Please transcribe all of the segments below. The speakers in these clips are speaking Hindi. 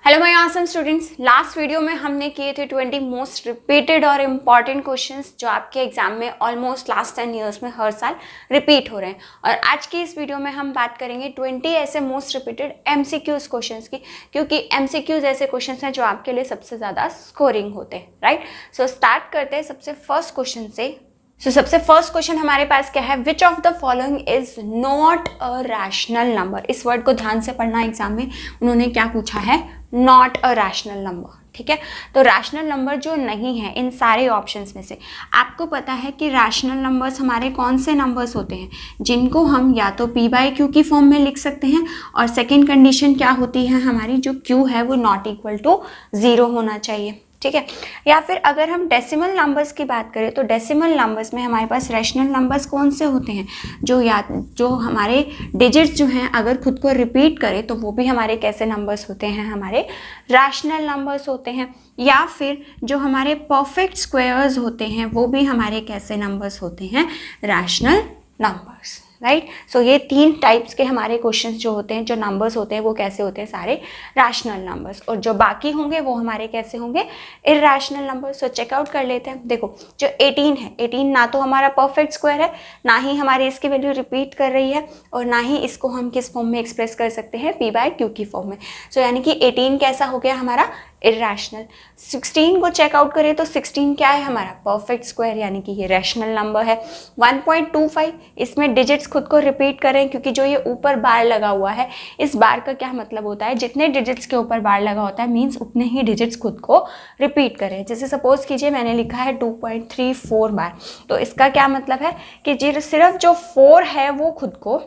Hello my awesome students, last video में हमने किए थे 20 मोस्ट रिपीटेड और इम्पॉर्टेंट क्वेश्चंस जो आपके एग्जाम में ऑलमोस्ट लास्ट 10 ईयर्स में हर साल रिपीट हो रहे हैं। और आज की इस वीडियो में हम बात करेंगे 20 ऐसे मोस्ट रिपीटेड एमसीक्यूज क्वेश्चंस की, क्योंकि एमसीक्यूज ऐसे क्वेश्चंस हैं जो आपके लिए सबसे ज़्यादा स्कोरिंग होते हैं, राइट। सो स्टार्ट करते हैं सबसे फर्स्ट क्वेश्चन से। सबसे फर्स्ट क्वेश्चन हमारे पास क्या है, which of the following is not a rational number. इस वर्ड को ध्यान से पढ़ना, एग्जाम में उन्होंने क्या पूछा है, नॉट अ रैशनल नंबर, ठीक है। तो रैशनल नंबर जो नहीं है इन सारे ऑप्शंस में से, आपको पता है कि रैशनल नंबर्स हमारे कौन से नंबर्स होते हैं, जिनको हम या तो p बाई क्यू की फॉर्म में लिख सकते हैं, और सेकेंड कंडीशन क्या होती है हमारी, जो q है वो नॉट इक्वल टू 0 होना चाहिए, ठीक है। या फिर अगर हम डेसिमल नंबर्स की बात करें तो डेसिमल नंबर्स में हमारे पास रैशनल नंबर्स कौन से होते हैं, जो हमारे डिजिट्स जो हैं अगर खुद को रिपीट करें तो वो भी हमारे कैसे नंबर्स होते हैं, हमारे रैशनल नंबर्स होते हैं। या फिर जो हमारे परफेक्ट स्क्वायर्स होते हैं वो भी हमारे कैसे नंबर्स होते हैं, रैशनल नंबर्स, राइट। सो ये तीन टाइप्स के हमारे क्वेश्चंस जो होते हैं, जो नंबर्स होते हैं वो कैसे होते हैं, सारे रैशनल नंबर्स, और जो बाकी होंगे वो हमारे कैसे होंगे, इरैशनल नंबर्स। सो चेकआउट कर लेते हैं। देखो जो 18 है, 18 ना तो हमारा परफेक्ट स्क्वायर है, ना ही हमारी इसकी वैल्यू रिपीट कर रही है, और ना ही इसको हम किस फॉर्म में एक्सप्रेस कर सकते हैं, p बाई क्यू की फॉर्म में। सो यानी कि 18 कैसा हो गया हमारा, इरैशनल। 16 को चेकआउट करें तो 16 क्या है हमारा, परफेक्ट स्क्वायर, यानी कि ये रैशनल नंबर है। 1.25 इसमें डिजिट्स खुद को रिपीट करें, क्योंकि जो ये ऊपर बार लगा हुआ है, इस बार का क्या मतलब होता है, जितने डिजिट्स के ऊपर बार लगा होता है मीन्स उतने ही डिजिट्स खुद को रिपीट करें। जैसे सपोज कीजिए मैंने लिखा है 2.34 बार, तो इसका क्या मतलब है कि सिर्फ जो 4 है वो खुद को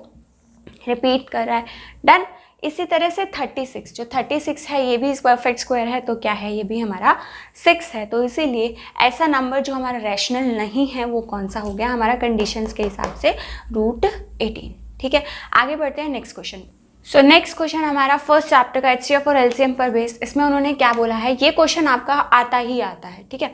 रिपीट कर रहा है। डन। इसी तरह से 36, जो 36 है ये भी परफेक्ट स्क्वायर है, तो क्या है, ये भी हमारा 6 है। तो इसीलिए ऐसा नंबर जो हमारा रैशनल नहीं है वो कौन सा हो गया हमारा, कंडीशंस के हिसाब से √18, ठीक है। आगे बढ़ते हैं next question. So next question हमारा फर्स्ट चैप्टर का HCF और LCM पर बेस। इसमें उन्होंने क्या बोला है, ये क्वेश्चन आपका आता ही आता है, ठीक है।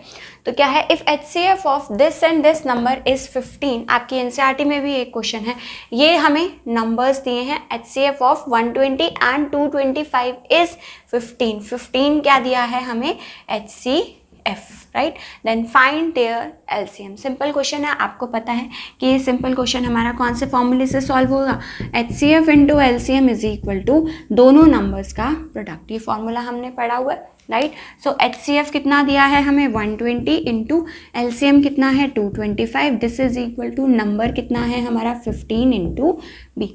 तो क्या है, if HCF of this and this number is 15। आपकी NCERT में भी एक क्वेश्चन है, ये हमें नंबर्स दिए हैं, HCF ऑफ 120 एंड 225 इज 15। 15 क्या दिया है हमें, HCF, right. Then find their LCM। Simple question है, आपको पता है कि ये सिंपल क्वेश्चन हमारा कौन से फॉर्मूले से सॉल्व होगा, HCF into LCM is equal to दोनों नंबर्स का प्रोडक्ट। ये फॉर्मूला हमने पढ़ा हुआ है, राइट। सो HCF कितना दिया है हमें, 120 इंटू LCM कितना है 225, this is equal to number कितना है हमारा 15 इंटू B,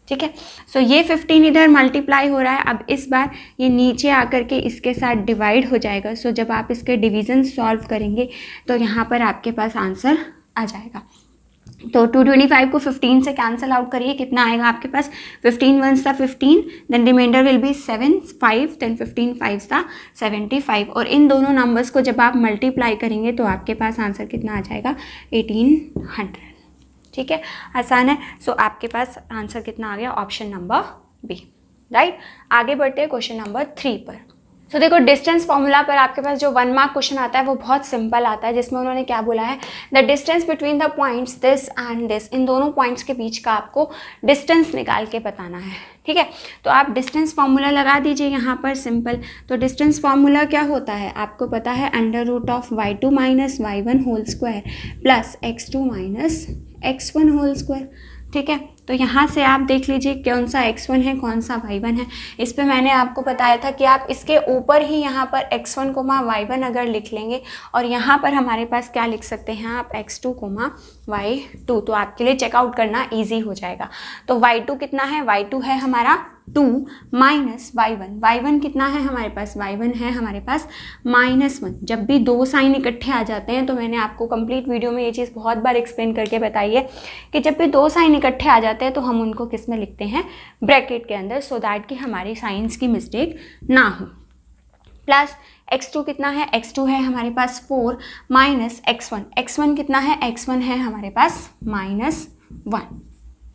ठीक है। सो ये 15 इधर मल्टीप्लाई हो रहा है, अब इस बार ये नीचे आकर के इसके साथ डिवाइड हो जाएगा। सो जब आप इसके डिवीज़न सॉल्व करेंगे तो यहाँ पर आपके पास आंसर आ जाएगा। तो 225 को 15 से कैंसिल आउट करिए, कितना आएगा आपके पास, 15 1s था 15, then reminder will be 7 5, then 15 5s था 75, और इन दोनों नंबर्स को जब आप मल्टीप्लाई करेंगे तो आपके पास आंसर कितना आ जाएगा, 1800, ठीक है। आसान है। सो आपके पास आंसर कितना आ गया, ऑप्शन नंबर B, राइट। आगे बढ़ते हैं क्वेश्चन नंबर 3 पर। सो देखो डिस्टेंस फॉर्मूला पर आपके पास जो 1 मार्क क्वेश्चन आता है वो बहुत सिंपल आता है, जिसमें उन्होंने क्या बोला है, the distance between the points this and this. इन दोनों पॉइंट्स के बीच का आपको डिस्टेंस निकाल के बताना है, ठीक है। तो आप डिस्टेंस फार्मूला लगा दीजिए यहाँ पर, सिंपल। तो डिस्टेंस फार्मूला क्या होता है, आपको पता है, √y2 minus y1 whole square plus x2 minus x1 whole square, ठीक है। तो यहाँ से आप देख लीजिए कौन सा x1 है कौन सा y1 है। इस पे मैंने आपको बताया था कि आप इसके ऊपर ही यहाँ पर x1 y1 अगर लिख लेंगे, और यहाँ पर हमारे पास क्या लिख सकते हैं आप, x2 y2, तो आपके लिए चेकआउट करना इजी हो जाएगा। तो y2 कितना है, y2 है हमारा 2 माइनस y1 कितना है हमारे पास, y1 है हमारे पास -1। जब भी दो साइन इकट्ठे आ जाते हैं, तो मैंने आपको कंप्लीट वीडियो में ये चीज़ बहुत बार एक्सप्लेन करके बताई है कि जब भी दो साइन इकट्ठे आ जाते हैं तो हम उनको किस में लिखते हैं, ब्रैकेट के अंदर, सो दैट कि हमारी साइंस की मिस्टेक ना हो। प्लस x2 कितना है, x2 है हमारे पास 4 माइनस x1 कितना है, x1 है हमारे पास -1,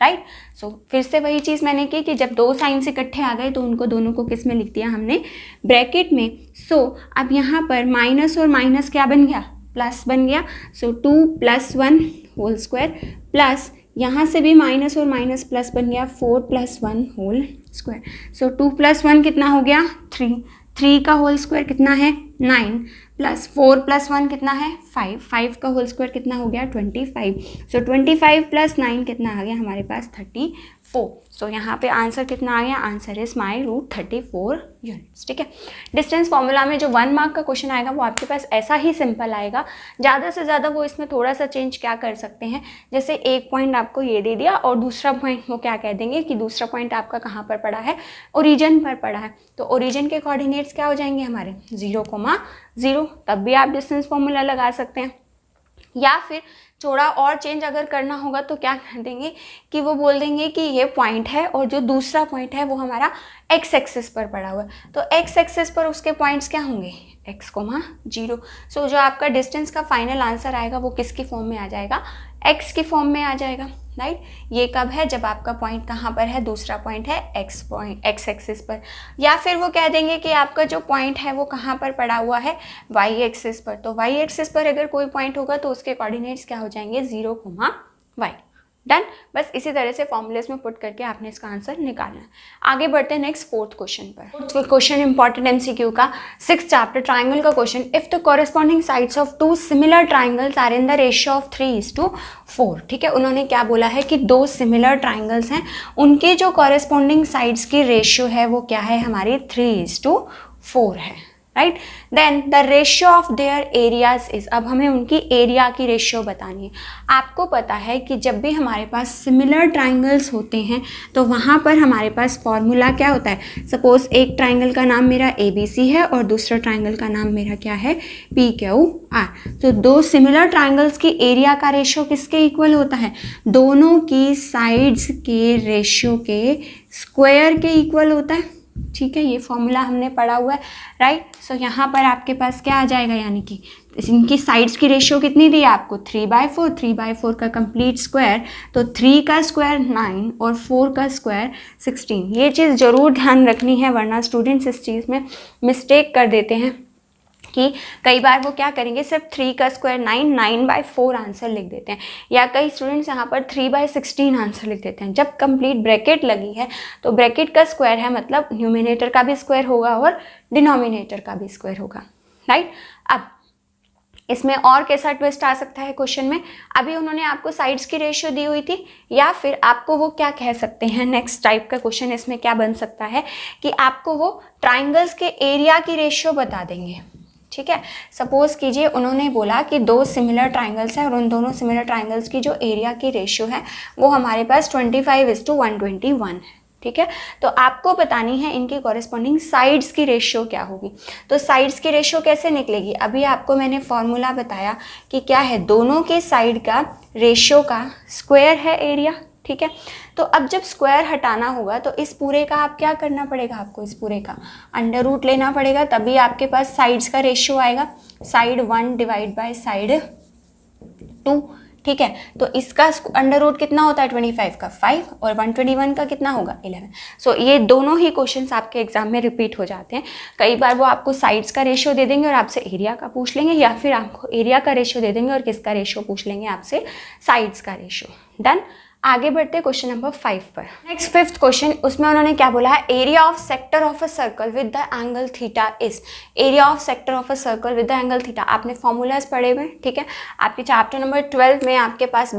राइट। सो फिर से वही चीज़ मैंने की कि जब दो साइंस इकट्ठे आ गए तो उनको दोनों को किस में लिख दिया हमने, ब्रैकेट में। सो अब यहाँ पर माइनस और माइनस क्या बन गया, प्लस बन गया। सो 2 + 1 होल स्क्वायर, प्लस यहाँ से भी माइनस और माइनस प्लस बन गया, 4 + 1 होल स्क्वायर। सो 2 + 1 कितना हो गया, 3, 3 का होल स्क्वायर कितना है 9, प्लस 4 + 1 कितना है 5, 5 का होल स्क्वायर कितना हो गया 25। सो 25 + 9 कितना आ गया हमारे पास 34। सो यहाँ पे आंसर कितना आ गया, आंसर इज माई √34 यूनिट्स। ठीक है, डिस्टेंस फॉर्मूला में जो 1 मार्क का क्वेश्चन आएगा वो आपके पास ऐसा ही सिंपल आएगा। ज़्यादा से ज़्यादा वो इसमें थोड़ा सा चेंज क्या कर सकते हैं, जैसे एक पॉइंट आपको ये दे दिया और दूसरा पॉइंट वो क्या कह देंगे कि दूसरा पॉइंट आपका कहाँ पर पड़ा है, ओरिजिन पर पड़ा है, तो ओरिजिन के कोऑर्डिनेट्स क्या हो जाएंगे हमारे 0,0, तब भी आप डिस्टेंस फॉर्मूला लगा सकते हैं। या फिर थोड़ा और चेंज अगर करना होगा तो क्या कर देंगे कि वो बोल देंगे कि ये पॉइंट है और जो दूसरा पॉइंट है वो हमारा एक्स एक्सिस पर पड़ा हुआ है, तो एक्स एक्सिस पर उसके पॉइंट्स क्या होंगे x, 0। सो जो आपका डिस्टेंस का फाइनल आंसर आएगा वो किसकी फॉर्म में आ जाएगा, x की फॉर्म में आ जाएगा, राइट। ये कब है, जब आपका पॉइंट कहाँ पर है, दूसरा पॉइंट है x एक्सिस पर। या फिर वो कह देंगे कि आपका जो पॉइंट है वो कहाँ पर पड़ा हुआ है y एक्सिस पर, तो y एक्सिस पर अगर कोई पॉइंट होगा तो उसके कोऑर्डिनेट्स क्या हो जाएंगे 0, y। डन। बस इसी तरह से फॉर्मूलेस में पुट करके आपने इसका आंसर निकालना है। आगे बढ़ते हैं नेक्स्ट फोर्थ क्वेश्चन पर। फोर्थ क्वेश्चन इंपॉर्टेंट एमसीक्यू का 6th चैप्टर ट्राइंगल का क्वेश्चन। If the corresponding sides of 2 similar triangles are in the ratio of 3:4। ठीक है, उन्होंने क्या बोला है कि 2 सिमिलर ट्राइंगल्स हैं, उनके जो कॉरेस्पॉन्डिंग साइड्स की रेशियो है वो क्या है हमारी 3:4 है, right. Then the ratio of their areas is, अब हमें उनकी एरिया की रेशियो बतानी है। आपको पता है कि जब भी हमारे पास सिमिलर ट्राइंगल्स होते हैं तो वहाँ पर हमारे पास फॉर्मूला क्या होता है, सपोज एक ट्राइंगल का नाम मेरा ABC है और दूसरा ट्राइंगल का नाम मेरा क्या है PQR, तो 2 सिमिलर ट्राइंगल्स की एरिया का रेशियो किसके इक्वल होता है, दोनों की साइड्स के रेशियो के स्क्वायर के इक्वल होता है। ठीक है, ये फॉर्मूला हमने पढ़ा हुआ है, राइट। सो यहाँ पर आपके पास क्या आ जाएगा, यानी कि इनकी साइड्स की रेशियो कितनी दी है आपको 3/4, 3/4 का कंप्लीट स्क्वायर, तो 3 का स्क्वायर 9 और 4 का स्क्वायर 16। ये चीज़ ज़रूर ध्यान रखनी है, वरना स्टूडेंट्स इस चीज़ में मिस्टेक कर देते हैं कि कई बार वो क्या करेंगे सिर्फ 3 का स्क्वायर 9/4 आंसर लिख देते हैं, या कई स्टूडेंट्स यहाँ पर 3/16 आंसर लिख देते हैं। जब कंप्लीट ब्रैकेट लगी है तो ब्रैकेट का स्क्वायर है मतलब न्यूमिनेटर का भी स्क्वायर होगा और डिनोमिनेटर का भी स्क्वायर होगा, राइट। अब इसमें और कैसा ट्विस्ट आ सकता है क्वेश्चन में, अभी उन्होंने आपको साइड्स की रेशियो दी हुई थी, या फिर आपको वो क्या कह सकते हैं, नेक्स्ट टाइप का क्वेश्चन इसमें क्या बन सकता है कि आपको वो ट्राइंगल्स के एरिया की रेशियो बता देंगे। ठीक है, सपोज कीजिए उन्होंने बोला कि 2 सिमिलर ट्राइंगल्स हैं और उन दोनों सिमिलर ट्राइंगल्स की जो एरिया की रेशियो है वो हमारे पास 25:121 है। ठीक है, तो आपको बतानी है इनकी कॉरेस्पॉन्डिंग साइड्स की रेशियो क्या होगी। तो साइड्स की रेशियो कैसे निकलेगी, अभी आपको मैंने फॉर्मूला बताया कि क्या है, दोनों के साइड का रेशियो का स्क्वायर है एरिया। ठीक है, तो अब जब स्क्वायर हटाना होगा तो इस पूरे का आप क्या करना पड़ेगा, आपको इस पूरे का अंडर रूट लेना पड़ेगा, तभी आपके पास साइड्स का रेशियो आएगा, साइड 1 डिवाइड बाय साइड 2। ठीक है, तो इसका अंडर रूट कितना होता है 25 का 5 और 121 का कितना होगा 11। सो ये दोनों ही क्वेश्चंस आपके एग्जाम में रिपीट हो जाते हैं। कई बार वो आपको साइड्स का रेशियो दे देंगे और आपसे एरिया का पूछ लेंगे, या फिर आपको एरिया का रेशियो दे देंगे और किसका रेशियो पूछ लेंगे आपसे, साइड्स का रेशियो। डन। आगे बढ़ते हैं क्वेश्चन नंबर 5 पर। नेक्स्ट 5th क्वेश्चन, उसमें उन्होंने क्या बोला है, area of sector of a circle with the angle theta is. Area of sector of a circle with the angle theta, आपने फॉर्मूलाज पढ़े हुए। ठीक है, आपके चैप्टर नंबर 12 में आपके पास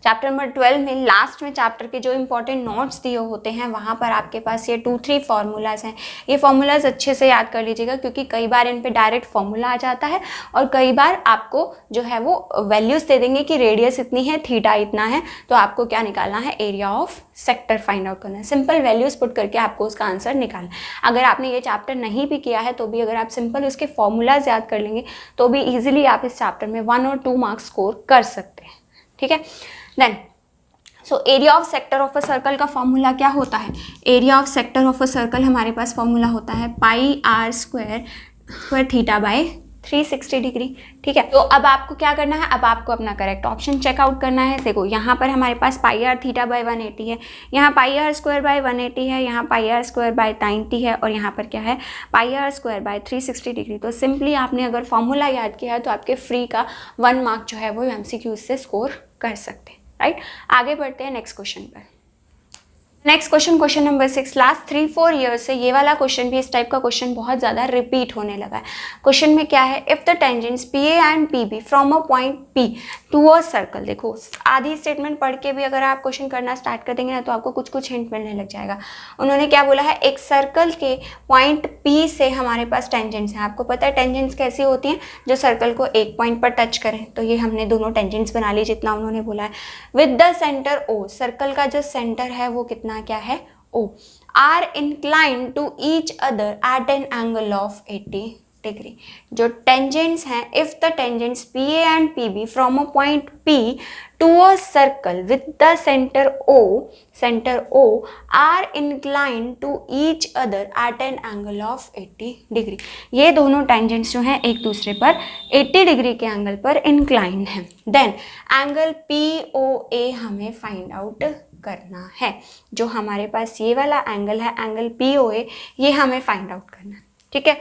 चैप्टर नंबर 12 में लास्ट में चैप्टर के जो इंपॉर्टेंट नोट्स दिए होते हैं वहाँ पर आपके पास ये 2-3 फार्मूलाज हैं। ये फार्मूलाज अच्छे से याद कर लीजिएगा, क्योंकि कई बार इन पे डायरेक्ट फार्मूला आ जाता है और कई बार आपको जो है वो वैल्यूज़ दे देंगे कि रेडियस इतनी है, थीटा इतना है, तो आपको क्या निकालना है, area of sector find out करना है। सिंपल वैल्यूज़ पुट करके आपको उसका आंसर निकालना है। अगर आपने ये चैप्टर नहीं भी किया है तो भी अगर आप सिंपल उसके फॉर्मूलाज याद कर लेंगे तो भी ईजिली आप इस चैप्टर में 1 और 2 मार्क्स स्कोर कर सकते हैं। ठीक है, then so area of sector of a circle का फॉर्मूला क्या होता है, area of sector of a circle हमारे पास फॉर्मूला होता है πr² थीटा बाय 360 डिग्री। ठीक है, तो अब आपको क्या करना है, अब आपको अपना करेक्ट ऑप्शन चेकआउट करना है। देखो यहाँ पर हमारे पास πr थीटा बाय 180 है, यहाँ πr² बाय 180 है, यहाँ πr² बाय 90 है और यहाँ पर क्या है πr² बाय 360 डिग्री। तो सिंपली आपने अगर फॉर्मूला याद किया है तो आपके फ्री का 1 मार्क जो है वो MCQ से स्कोर कर सकते हैं, राइट। आगे बढ़ते हैं नेक्स्ट क्वेश्चन पर। Next question, question number 6, last 3-4 years से ये वाला क्वेश्चन भी, इस टाइप का क्वेश्चन बहुत ज़्यादा रिपीट होने लगा है। क्वेश्चन में क्या है, if the tangents P A and P B from a point P to a circle. देखो आधी स्टेटमेंट पढ़ के भी अगर आप क्वेश्चन करना स्टार्ट कर देंगे ना तो आपको कुछ कुछ हिंट मिलने लग जाएगा। उन्होंने क्या बोला है, एक सर्कल के पॉइंट पी से हमारे पास टेंजेंट्स हैं। आपको पता है टेंजेंट्स कैसी होती हैं, जो सर्कल को एक पॉइंट पर टच करें। तो ये हमने दोनों टेंजेंट्स बना ली जितना उन्होंने बोला है। With the centre O, circle का जो सेंटर है वो कितना क्या है, O, are inclined to each other at an angle of 80 degree। जो टेंजेंट्स हैं, if the tangents PA and PB from a point P to a circle with the center O are inclined to each other at an angle of 80 degree। ये दोनों टेंजेंट्स जो हैं एक दूसरे पर 80 डिग्री के एंगल पर इंक्लाइंड हैं। देन एंगल POA हमें फाइंड आउट करना है। जो हमारे पास ये वाला एंगल है, एंगल POA, ये हमें फाइंड आउट करना है। ठीक है,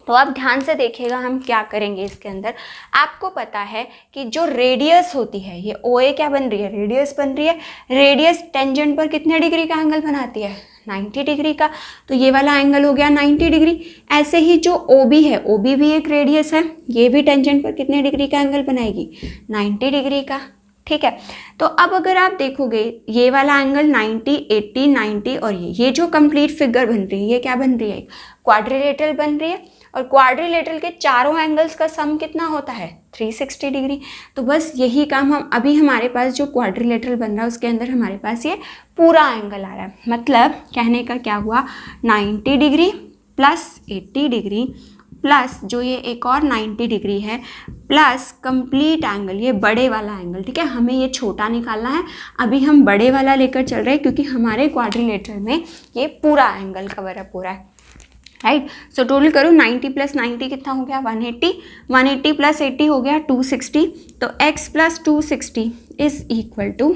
तो आप ध्यान से देखिएगा हम क्या करेंगे इसके अंदर। आपको पता है कि जो रेडियस होती है, ये OA क्या बन रही है, रेडियस बन रही है। रेडियस टेंजेंट पर कितने डिग्री का एंगल बनाती है, 90 डिग्री का। तो ये वाला एंगल हो गया 90 डिग्री। ऐसे ही जो OB है, OB भी एक रेडियस है, ये भी टेंजेंट पर कितने डिग्री का एंगल बनाएगी, 90 डिग्री का। ठीक है, तो अब अगर आप देखोगे ये वाला एंगल 90, 80, 90 और ये जो कंप्लीट फिगर बन रही है, ये क्या बन रही है, क्वाड्रिलेटरल बन रही है। और क्वाड्रिलेटरल के चारों एंगल्स का सम कितना होता है, 360 डिग्री। तो बस यही काम हम अभी, हमारे पास जो क्वाड्रिलेटरल बन रहा है उसके अंदर हमारे पास ये पूरा एंगल आ रहा है। मतलब कहने का क्या हुआ, 90 डिग्री प्लस 80 डिग्री प्लस जो ये एक और 90 डिग्री है प्लस कंप्लीट एंगल, ये बड़े वाला एंगल। ठीक है, हमें ये छोटा निकालना है, अभी हम बड़े वाला लेकर चल रहे हैं क्योंकि हमारे क्वाड्रिलेटरल में ये पूरा एंगल कवर अप हो रहा है। राइट, सो टोटल करो 90 प्लस 90 कितना हो गया, 180, 180 प्लस 80 हो गया 260। तो x plus 260 is equal to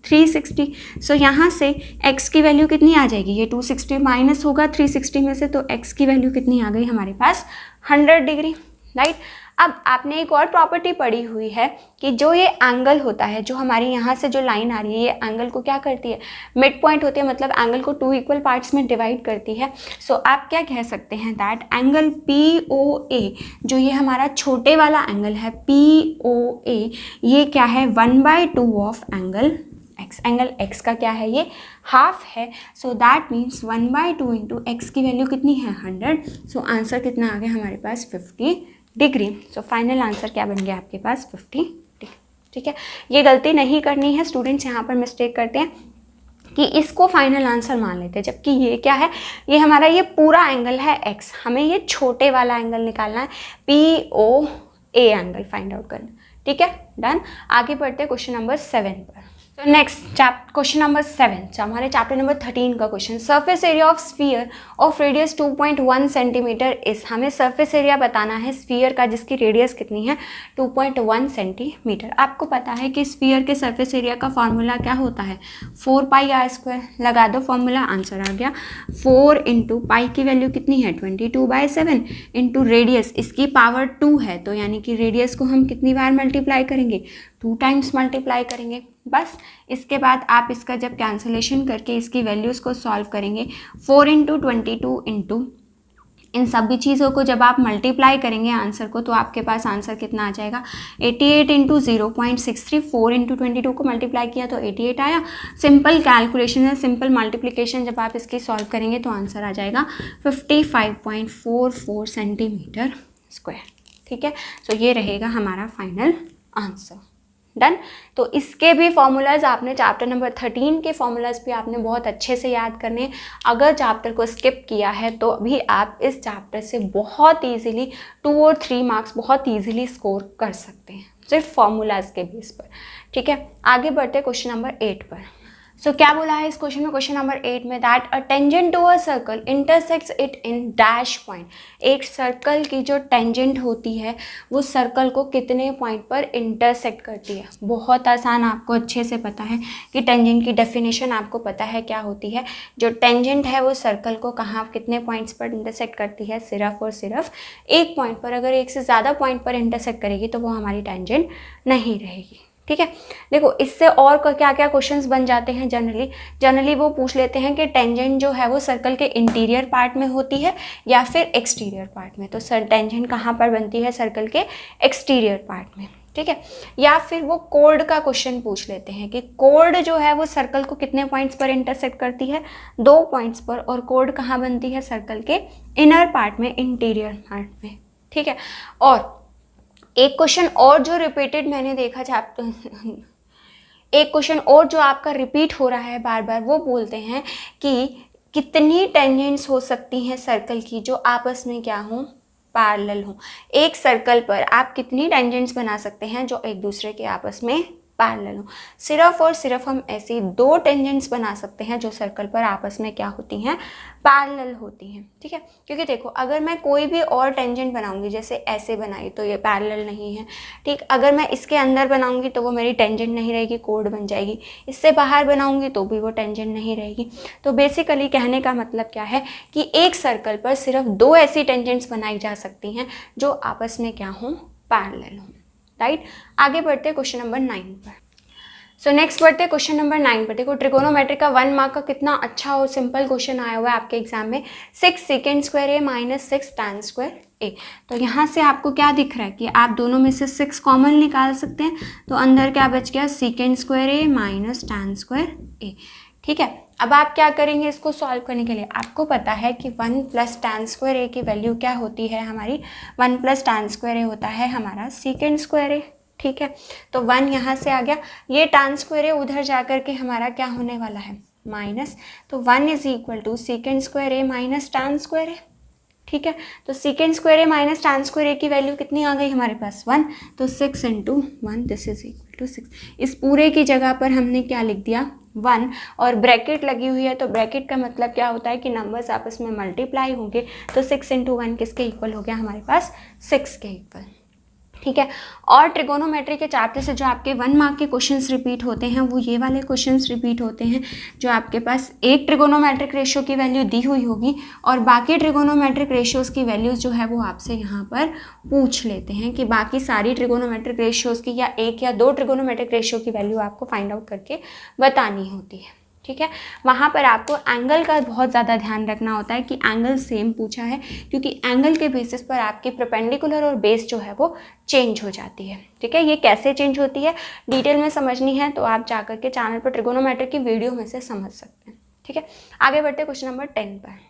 360। So यहाँ से x की वैल्यू कितनी आ जाएगी, ये 260 माइनस होगा 360 में से, तो x की वैल्यू कितनी आ गई हमारे पास, 100 डिग्री। राइट, अब आपने एक और प्रॉपर्टी पढ़ी हुई है कि जो ये एंगल होता है, जो हमारी यहाँ से जो लाइन आ रही है, ये एंगल को क्या करती है, मिड पॉइंट होती है, मतलब एंगल को 2 इक्वल पार्ट्स में डिवाइड करती है। सो आप क्या कह सकते हैं, दैट एंगल POA, जो ये हमारा छोटे वाला एंगल है POA, ये क्या है, 1/2 of angle x। Angle x का क्या है, ये हाफ है। So that means 1/2 into x की वैल्यू कितनी है, 100। सो आंसर कितना आ गया हमारे पास, 50 डिग्री। सो फाइनल आंसर क्या बन गया आपके पास, 50 डिग्री। ठीक है, ये गलती नहीं करनी है, स्टूडेंट्स यहाँ पर मिस्टेक करते हैं कि इसको फाइनल आंसर मान लेते हैं, जबकि ये क्या है, ये हमारा ये पूरा एंगल है x, हमें ये छोटे वाला एंगल निकालना है, POA एंगल फाइंड आउट करना। ठीक है, डन। आगे बढ़ते हैं क्वेश्चन नंबर 7 पर। तो नेक्स्ट क्वेश्चन नंबर 7, हमारे चैप्टर नंबर 13 का question, surface area of sphere of radius 2.1 centimetre इस। हमें सरफेस एरिया बताना है स्फीयर का जिसकी रेडियस कितनी है, 2.1 सेंटीमीटर। आपको पता है कि स्फीयर के सरफेस एरिया का फॉर्मूला क्या होता है, 4πr²। लगा दो फॉर्मूला, आंसर आ गया 4 इंटू पाई की वैल्यू कितनी है, 22/7 इंटू रेडियस, इसकी पावर 2 है, तो यानी कि रेडियस को हम कितनी बार मल्टीप्लाई करेंगे, 2 टाइम्स मल्टीप्लाई करेंगे। बस इसके बाद आप इसका जब कैंसलेशन करके इसकी वैल्यूज़ को सॉल्व करेंगे, 4 इंटू 22 इंटू इन सभी चीज़ों को जब आप मल्टीप्लाई करेंगे आंसर को, तो आपके पास आंसर कितना आ जाएगा, 88 इंटू 0.63। 4 इंटू 22 को मल्टीप्लाई किया तो 88 आया। सिंपल कैलकुलेशन है, सिंपल मल्टीप्लिकेशन, जब आप इसकी सॉल्व करेंगे तो आंसर आ जाएगा 55.44 सेंटीमीटर स्क्वायर। ठीक है, सो ये रहेगा हमारा फाइनल आंसर। डन। तो इसके भी फॉर्मूलाज आपने चैप्टर नंबर 13 के फॉर्मूलाज भी आपने बहुत अच्छे से याद करने। अगर चैप्टर को स्किप किया है तो भी आप इस चैप्टर से बहुत इजीली 2 और 3 मार्क्स बहुत इजीली स्कोर कर सकते हैं सिर्फ फॉर्मूलाज के बेस पर। ठीक है, आगे बढ़ते क्वेश्चन नंबर 8 पर। सो क्या बोला है इस क्वेश्चन में, क्वेश्चन नंबर 8 में, that a tangent to a circle intersects it in dash point. एक सर्कल की जो टेंजेंट होती है वो सर्कल को कितने पॉइंट पर इंटरसेक्ट करती है। बहुत आसान, आपको अच्छे से पता है कि टेंजेंट की डेफिनेशन आपको पता है क्या होती है। जो टेंजेंट है वो सर्कल को कहाँ कितने पॉइंट्स पर इंटरसेक्ट करती है, सिर्फ और सिर्फ एक पॉइंट पर। अगर एक से ज़्यादा पॉइंट पर इंटरसेक्ट करेगी तो वो हमारी टेंजेंट नहीं रहेगी। ठीक है। देखो इससे और क्या क्या क्वेश्चंस बन जाते हैं जनरली वो पूछ लेते हैं कि टेंजेंट जो है वो सर्कल के इंटीरियर पार्ट में होती है या फिर एक्सटीरियर पार्ट में। तो टेंजेंट कहाँ पर बनती है? सर्कल के एक्सटीरियर पार्ट में, ठीक है। या फिर वो कोड का क्वेश्चन पूछ लेते हैं कि कोड जो है वो सर्कल को कितने पॉइंट्स पर इंटरसेक्ट करती है? 2 पॉइंट्स पर। और कोड कहाँ बनती है? सर्कल के इनर पार्ट में, इंटीरियर पार्ट में, ठीक है। और एक क्वेश्चन और जो रिपीटेड मैंने देखा एक क्वेश्चन और जो आपका रिपीट हो रहा है बार बार, वो बोलते हैं कि कितनी टेंजेंट्स हो सकती हैं सर्कल की जो आपस में क्या हो? पैरेलल हो। एक सर्कल पर आप कितनी टेंजेंट्स बना सकते हैं जो एक दूसरे के आपस में पैरेलल हो? सिर्फ और सिर्फ हम ऐसी 2 टेंजेंट्स बना सकते हैं जो सर्कल पर आपस में क्या होती हैं? पैरेलल होती हैं, ठीक है। क्योंकि देखो अगर मैं कोई भी और टेंजेंट बनाऊंगी, जैसे ऐसे बनाई तो ये पैरेलल नहीं है, ठीक। अगर मैं इसके अंदर बनाऊंगी तो वो मेरी टेंजेंट नहीं रहेगी, कोड बन जाएगी। इससे बाहर बनाऊंगी तो भी वो टेंजेंट नहीं रहेगी। तो बेसिकली कहने का मतलब क्या है कि एक सर्कल पर सिर्फ 2 ऐसी टेंजेंट्स बनाई जा सकती हैं जो आपस में क्या हों? पैरेलल हों, राइट। आगे बढ़ते हैं क्वेश्चन नंबर 9 पर। सो नेक्स्ट बढ़ते हैं क्वेश्चन नंबर 9 पर। देखो ट्रिगोनोमेट्री का 1 मार्क का कितना अच्छा और सिंपल क्वेश्चन आया हुआ है आपके एग्जाम में। 6 second square A minus 6 tan square ए। तो यहाँ से आपको क्या दिख रहा है कि आप दोनों में से 6 कॉमन निकाल सकते हैं। तो अंदर क्या बच गया? Second square A minus tan square A, ठीक है। अब आप क्या करेंगे इसको सॉल्व करने के लिए? आपको पता है कि 1 प्लस टैन स्क्वायर ए की वैल्यू क्या होती है हमारी? 1 प्लस टैन स्क्वायर ए होता है हमारा सेकेंड स्क्वायर ए, ठीक है। तो 1 यहाँ से आ गया, ये टैन स्क्वायर ए उधर जा कर के हमारा क्या होने वाला है? माइनस। तो 1 is equal to second square A minus tan square A, ठीक है। तो second square A minus tan square A की वैल्यू कितनी आ गई हमारे पास? 1। तो 6 × 1 दिस इज इक्वल टू 6। इस पूरे की जगह पर हमने क्या लिख दिया? 1। और ब्रैकेट लगी हुई है, तो ब्रैकेट का मतलब क्या होता है कि नंबर्स आपस में मल्टीप्लाई होंगे। तो 6 × 1 किसके इक्वल हो गया हमारे पास? 6 के इक्वल, ठीक है। और ट्रिगोनोमेट्री के चैप्टर से जो आपके 1 मार्क के क्वेश्चंस रिपीट होते हैं वो ये वाले क्वेश्चंस रिपीट होते हैं जो आपके पास एक ट्रिगोनोमेट्रिक रेशियो की वैल्यू दी हुई होगी और बाकी ट्रिगोनोमेट्रिक रेशियोज़ की वैल्यूज़ जो है वो आपसे यहाँ पर पूछ लेते हैं कि बाकी सारी ट्रिगोनोमेट्रिक रेशियोज़ की या 1 या 2 ट्रिगोनोमेट्रिक रेशियो की वैल्यू आपको फाइंड आउट करके बतानी होती है, ठीक है। वहाँ पर आपको एंगल का बहुत ज़्यादा ध्यान रखना होता है कि एंगल सेम पूछा है, क्योंकि एंगल के बेसिस पर आपकी परपेंडिकुलर और बेस जो है वो चेंज हो जाती है, ठीक है। ये कैसे चेंज होती है डिटेल में समझनी है तो आप जाकर के चैनल पर ट्रिगोनोमेट्री की वीडियो में से समझ सकते हैं, ठीक है। आगे बढ़ते हैं क्वेश्चन नंबर 10 पर।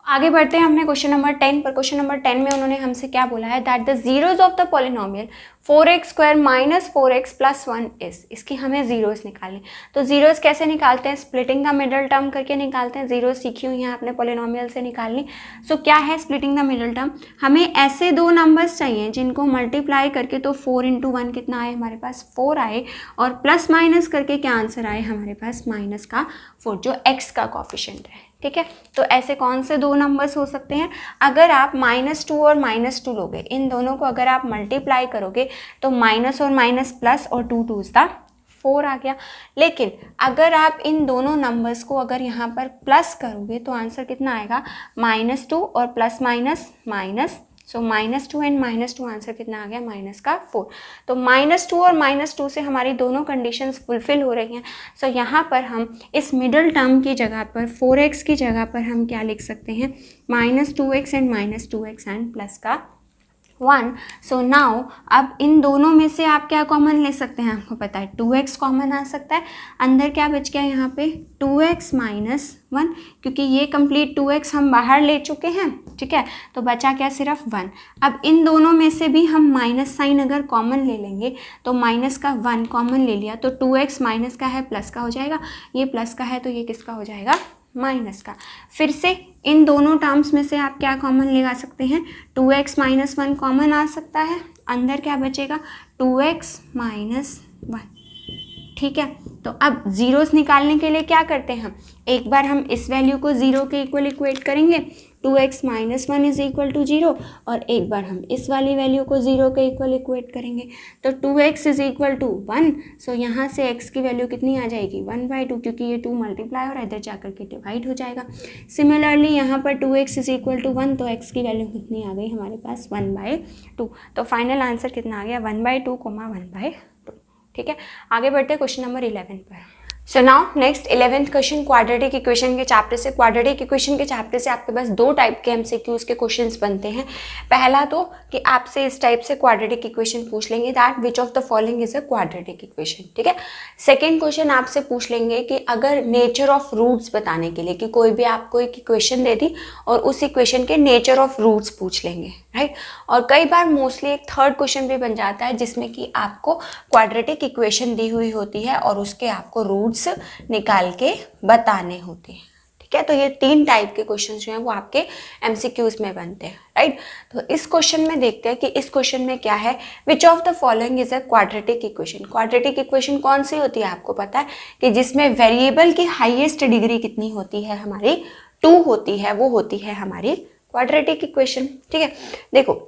आगे बढ़ते हैं हमने क्वेश्चन नंबर 10 पर। क्वेश्चन नंबर 10 में उन्होंने हमसे क्या बोला है? That the zeros of the polynomial 4x square minus 4x plus 1 is. इसकी हमें जीरोस निकालने। तो जीरोस कैसे निकालते हैं? स्प्लिटिंग द मिडल टर्म करके निकालते हैं। जीरोस सीखी हुई हैं आपने पॉलिनोमियल से निकालनी। सो क्या है स्प्लिटिंग द मिडल टर्म? हमें ऐसे 2 नंबर्स चाहिए जिनको मल्टीप्लाई करके तो 4 × 1 कितना आए हमारे पास? 4 आए, और प्लस माइनस करके क्या आंसर आए हमारे पास? माइनस का 4, जो x का कॉफिशिएंट है, ठीक है। तो ऐसे कौन से 2 नंबर्स हो सकते हैं? अगर आप -2 और -2 लोगे, इन दोनों को अगर आप मल्टीप्लाई करोगे तो माइनस और माइनस प्लस और 2 2 4 आ गया। लेकिन अगर आप इन दोनों नंबर्स को अगर यहाँ पर प्लस करोगे तो आंसर कितना आएगा? -2 और plus minus minus. So -2 and -2 answer कितना आ गया? माइनस का 4। तो -2 और -2 से हमारी दोनों कंडीशंस फुलफिल हो रही हैं। सो यहाँ पर हम इस मिडल टर्म की जगह पर 4x की जगह पर हम क्या लिख सकते हैं? -2x and -2x and plus का 1। सो नाउ अब इन दोनों में से आप क्या कॉमन ले सकते हैं? आपको पता है 2x कॉमन आ सकता है। अंदर क्या बच गया यहाँ पे? 2x माइनस 1, क्योंकि ये कंप्लीट 2x हम बाहर ले चुके हैं, ठीक है। तो बचा क्या? सिर्फ 1। अब इन दोनों में से भी हम माइनस साइन अगर कॉमन ले लेंगे तो माइनस का 1 कॉमन ले लिया तो 2x माइनस का है प्लस का हो जाएगा, ये प्लस का है तो ये किसका हो जाएगा? माइनस का। फिर से इन दोनों टर्म्स में से आप क्या कॉमन लगा सकते हैं? 2x माइनस 1 कॉमन आ सकता है। अंदर क्या बचेगा? 2x माइनस 1, ठीक है। तो अब जीरोस निकालने के लिए क्या करते हैं हम? एक बार हम इस वैल्यू को 0 के इक्वल इक्वेट करेंगे, 2x minus 1 is equal to 0, और एक बार हम इस वाली वैल्यू को 0 के इक्वल इक्वेट करेंगे तो 2x इज इक्वल टू 1। सो यहाँ से x की वैल्यू कितनी आ जाएगी? 1/2, क्योंकि ये 2 मल्टीप्लाई और इधर जाकर के डिवाइड हो जाएगा। सिमिलरली यहाँ पर 2x इज इक्वल टू 1, तो x की वैल्यू कितनी आ गई हमारे पास? 1/2। तो फाइनल आंसर कितना आ गया? 1/2, 1/2, ठीक है, आगे बढ़ते हैं क्वेश्चन नंबर 11 पर। So now next 11th question, quadratic equation के चैप्टर से। क्वाड्रेटिक इक्वेशन के चैप्टर से आपके पास दो टाइप के एमसीक्यूज के क्वेश्चंस बनते हैं। पहला तो कि आपसे इस टाइप से क्वाड्रेटिक इक्वेशन पूछ लेंगे, that which of the following is a quadratic equation, ठीक है। सेकंड क्वेश्चन आपसे पूछ लेंगे कि अगर नेचर ऑफ रूट्स बताने के लिए, कि कोई भी आपको एक इक्वेशन दे दी और उस इक्वेशन के नेचर ऑफ रूट्स पूछ लेंगे, राइट। और कई बार मोस्टली एक थर्ड क्वेश्चन भी बन जाता है जिसमें कि आपको क्वाड्रेटिक इक्वेशन दी हुई होती है और उसके आपको रूट्स निकाल के बताने होते हैं, ठीक है। तो ये तीन टाइप के क्वेश्चन जो हैं वो आपके एमसीक्यूज में बनते हैं, राइट। तो इस क्वेश्चन में देखते हैं कि इस क्वेश्चन में क्या है, which of the following is a quadratic equation. Quadratic equation कौन सी होती है आपको पता है, कि जिसमें वेरिएबल की हाईएस्ट डिग्री कितनी होती है हमारी, 2 होती है, वो होती है हमारी क्वाड्रेटिक इक्वेशन, ठीक है। देखो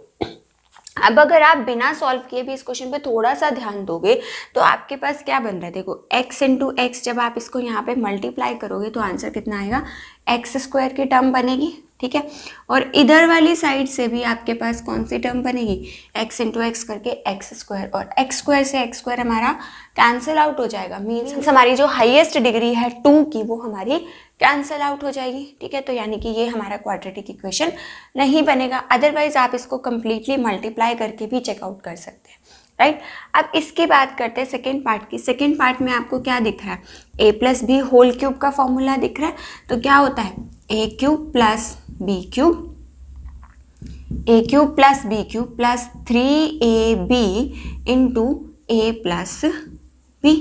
अब अगर आप बिना सॉल्व किए भी इस क्वेश्चन पे थोड़ा सा ध्यान दोगे तो आपके पास क्या बन रहा है, देखो x इंटू एक्स, जब आप इसको यहाँ पे मल्टीप्लाई करोगे तो आंसर कितना आएगा, एक्स स्क्वायर की टर्म बनेगी, ठीक है। और इधर वाली साइड से भी आपके पास कौन सी टर्म बनेगी, x इंटू एक्स करके एक्स स्क्वायर, और एक्स स्क्वायर से एक्स स्क्वायर हमारा कैंसिल आउट हो जाएगा, मीन्स हमारी जो हाईएस्ट डिग्री है 2 की वो हमारी कैंसिल आउट हो जाएगी, ठीक है। तो यानी कि ये हमारा क्वाड्रेटिक इक्वेशन नहीं बनेगा। अदरवाइज आप इसको कंप्लीटली मल्टीप्लाई करके भी चेकआउट कर सकते हैं, राइट। अब इसकी बात करते हैं सेकेंड पार्ट की। सेकेंड पार्ट में आपको क्या दिख रहा है, a plus b whole cube का फॉर्मूला दिख रहा है। तो क्या होता है, a cube plus b cube, a cube plus b cube plus 3ab into a plus b,